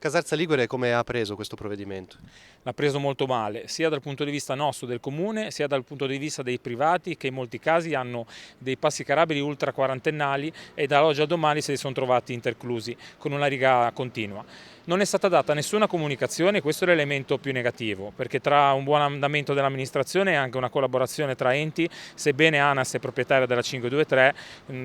Casarza Ligure come ha preso questo provvedimento? L'ha preso molto male, sia dal punto di vista nostro del comune, sia dal punto di vista dei privati che in molti casi hanno dei passi carabili ultra quarantennali e da oggi a domani se li sono trovati interclusi con una riga continua. Non è stata data nessuna comunicazione, questo è l'elemento più negativo, perché tra un buon andamento dell'amministrazione e anche una collaborazione tra enti, sebbene ANAS è proprietaria della 523,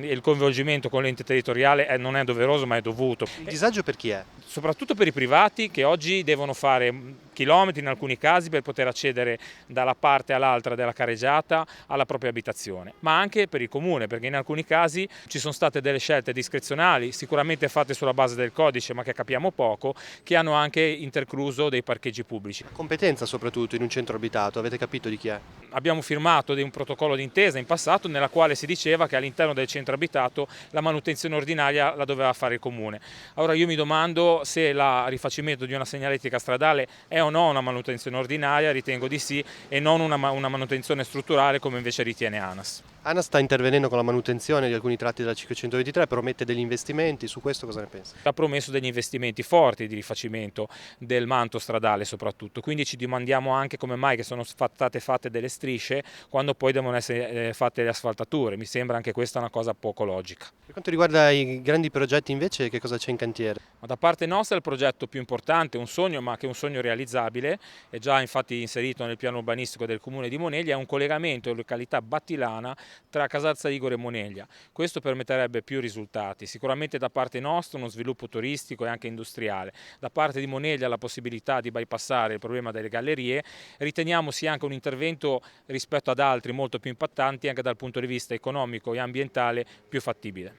il coinvolgimento con l'ente territoriale non è doveroso ma è dovuto. Il disagio per chi è? Soprattutto per i privati che oggi devono fare chilometri in alcuni casi per poter accedere dalla parte all'altra della careggiata alla propria abitazione, ma anche per il comune, perché in alcuni casi ci sono state delle scelte discrezionali, sicuramente fatte sulla base del codice ma che capiamo poco, che hanno anche intercluso dei parcheggi pubblici. Competenza soprattutto in un centro abitato, avete capito di chi è? Abbiamo firmato un protocollo d'intesa in passato nella quale si diceva che all'interno del centro abitato la manutenzione ordinaria la doveva fare il comune. Allora io mi domando se il rifacimento di una segnaletica stradale è o no una manutenzione ordinaria, ritengo di sì, e non una manutenzione strutturale come invece ritiene ANAS. ANAS sta intervenendo con la manutenzione di alcuni tratti della 523, promette degli investimenti, su questo cosa ne pensa? Ha promesso degli investimenti forti di rifacimento del manto stradale soprattutto, quindi ci domandiamo anche come mai che sono state fatte delle strisce quando poi devono essere fatte le asfaltature, mi sembra anche questa una cosa poco logica. Per quanto riguarda i grandi progetti invece, che cosa c'è in cantiere? Ma da parte nostra il progetto più importante, un sogno ma che è un sogno realizzabile, è già infatti inserito nel piano urbanistico del comune di Moneglia, è un collegamento in località Battilana tra Casarza Ligure e Moneglia. Questo permetterebbe più risultati, sicuramente da parte nostra uno sviluppo turistico e anche industriale, da parte di Moneglia la possibilità di bypassare il problema delle gallerie, riteniamo sia anche un intervento rispetto ad altri molto più impattanti anche dal punto di vista economico e ambientale più fattibile.